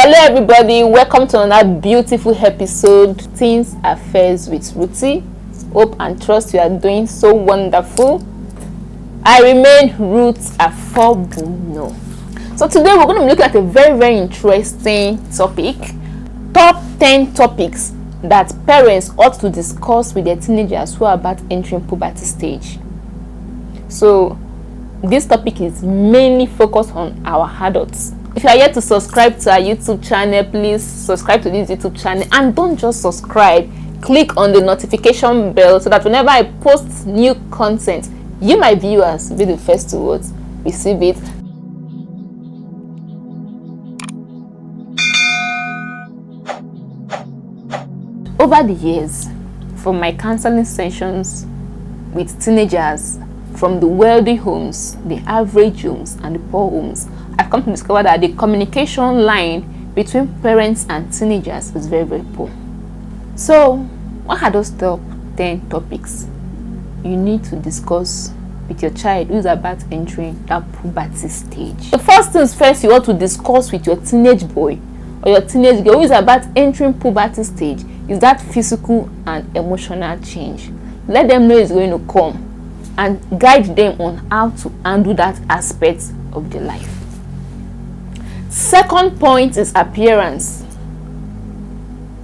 Hello everybody, welcome to another beautiful episode, Teens Affairs with Ruthie. Hope and trust you are doing so wonderful. I remain Ruth Afobuno. So today we're going to look at a very interesting topic. Top 10 topics that parents ought to discuss with their teenagers who are about entering puberty stage. So this topic is mainly focused on our adults. If you are yet to subscribe to our YouTube channel, please subscribe to this YouTube channel, and don't just subscribe, click on the notification bell so that whenever I post new content, you, my viewers, will be the first to receive it. Over the years, from my counseling sessions with teenagers from the wealthy homes, the average homes, and the poor homes, I've come to discover that the communication line between parents and teenagers is very poor. So, what are those top 10 topics you need to discuss with your child who is about entering that puberty stage? The first things first you ought to discuss with your teenage boy or your teenage girl who is about entering puberty stage is that physical and emotional change. Let them know it's going to come and guide them on how to handle that aspect of their life. Second point is appearance.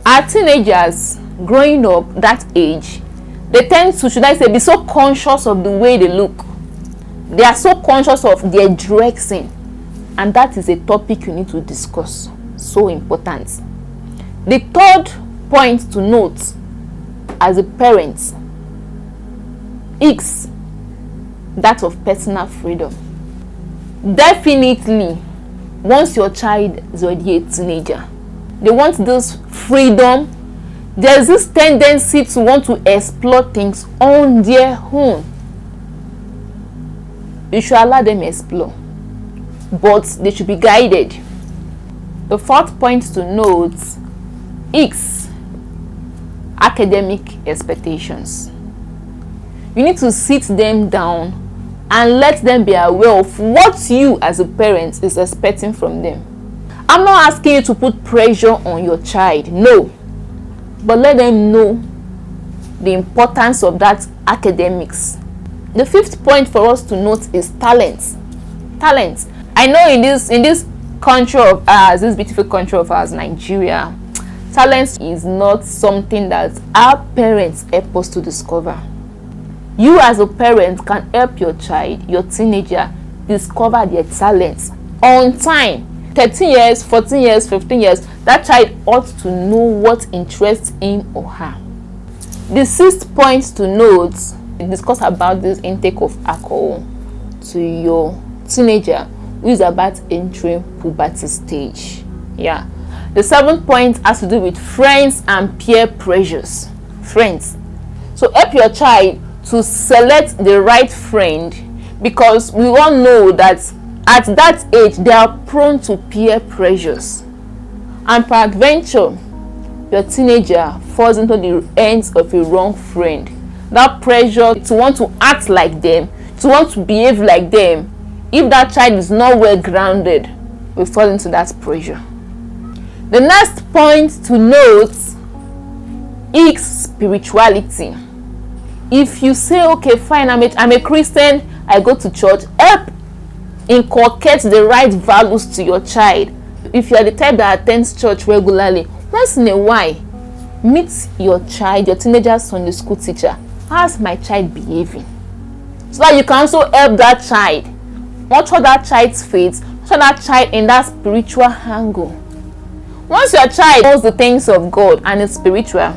Our teenagers growing up that age, they tend to, should I say, be so conscious of the way they look. They are so conscious of their dressing, and that is a topic you need to discuss. So important. The third point to note as a parent is that of personal freedom. Definitely, once your child is already a teenager, they want this freedom. There's this tendency to want to explore things on their own. You should allow them explore, but they should be guided. The fourth point to note is academic expectations. You need to sit them down and let them be aware of what you as a parent is expecting from them. I'm not asking you to put pressure on your child, no, but let them know the importance of that academics. The fifth point for us to note is talent. Talent. I know in this country of ours, this beautiful country of ours, Nigeria, talent is not something that our parents help us to discover. You as a parent can help your child, your teenager, discover their talents on time. 13 years, 14 years, 15 years, that child ought to know what interests him or her. The sixth point to note, discuss about this intake of alcohol to your teenager who is about entering puberty stage. Yeah. The seventh point has to do with friends and peer pressures. Friends. So help your child to select the right friend, because we all know that at that age they are prone to peer pressures, and peradventure your teenager falls into the hands of a wrong friend. That pressure to want to act like them, to want to behave like them, if that child is not well grounded, will fall into that pressure. The next point to note is spirituality. If you say, okay, fine, I'm a Christian, I go to church, help inculcate the right values to your child. If you are the type that attends church regularly, once in a while, meet your child, your teenager's Sunday school teacher. How's my child behaving? So that you can also help that child. Nurture that child's faith, nurture that child in that spiritual angle. Once your child knows the things of God and is spiritual,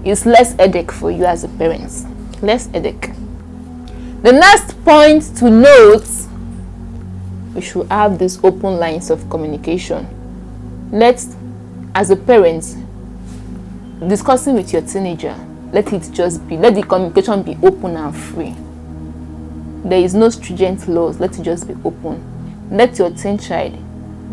it's less headache for you as a parent. Less headache. The next point to note, we should have these open lines of communication. Let's, as a parent, discussing with your teenager, let the communication be open and free. There is no stringent laws. Let it just be open. Let your teen child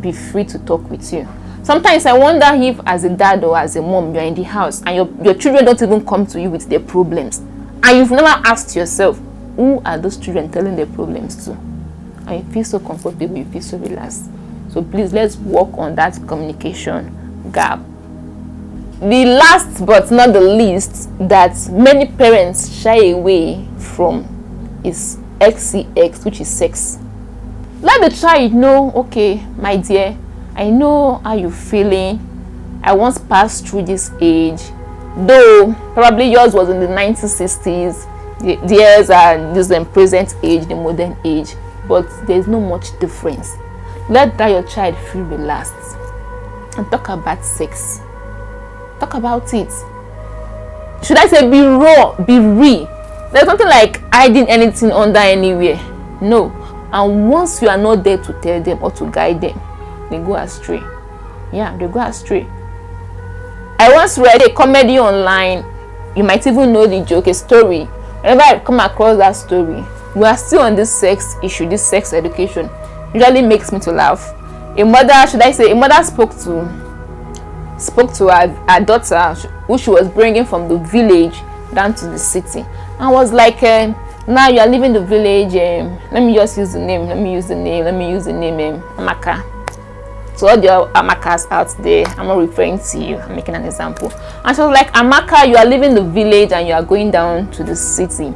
be free to talk with you. Sometimes I wonder if as a dad or as a mom, you're in the house and your children don't even come to you with their problems, and you've never asked yourself, who are those children telling their problems to? And you feel so comfortable, you feel so relaxed. So please, let's work on that communication gap. The last but not the least that many parents shy away from is sex, which is sex. Let the child know, okay, my dear, I know how you're feeling. I once passed through this age, though probably yours was in the 1960s. Theirs are this the present age, the modern age, but there's no much difference. Let that your child feel relaxed and talk about sex. Talk about it. Should I say be raw, be real? There's nothing like hiding anything under anywhere. No. And once you are not there to tell them or to guide them, they go astray. Yeah, they go astray. I once read a comedy online. You might even know the joke, a story. Whenever I come across that story, we are still on this sex issue, this sex education. Usually makes me to laugh. A mother spoke to her daughter, who she was bringing from the village down to the city, and was like, now you are leaving the village, let me use the name Amaka. So all the Amakas out there, I'm not referring to you, I'm making an example. And she was like, Amaka, you are leaving the village and you are going down to the city.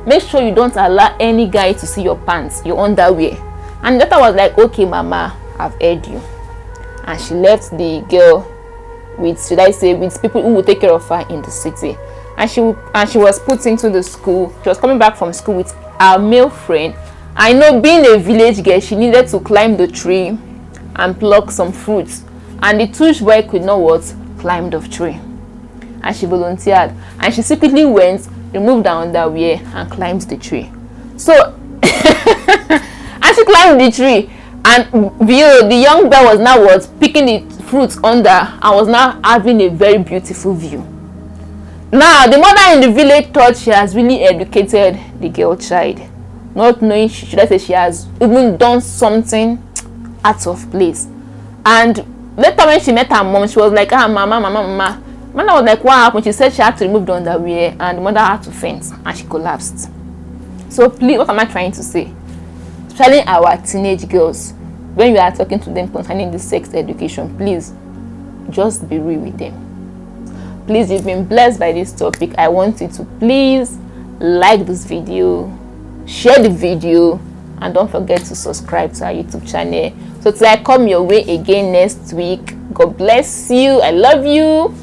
Make sure you don't allow any guy to see your pants, your underwear. And the daughter was like, okay mama, I've heard you. And she left the girl with, with people who will take care of her in the city. And she was put into the school. She was coming back from school with her male friend. I know, being a village girl, she needed to climb the tree and pluck some fruits, and the tush boy could not climb the tree, and she volunteered, and she secretly went, removed her underwear and climbed the tree. So and she climbed the tree, and the young girl was now picking the fruits under, and was now having a very beautiful view. Now the mother in the village thought she has really educated the girl child, not knowing she has even done something out of place. And later when she met her mom, she was like, mama. Mother was like, what happened? She said she had to remove the underwear, and the mother had to faint, and she collapsed. So please, what am I trying to say? Especially our teenage girls, when you are talking to them concerning the sex education, please just be real with them. Please, you've been blessed by this topic. I want you to please like this video, share the video, and don't forget to subscribe to our YouTube channel. So till I come your way again next week, God bless you. I love you.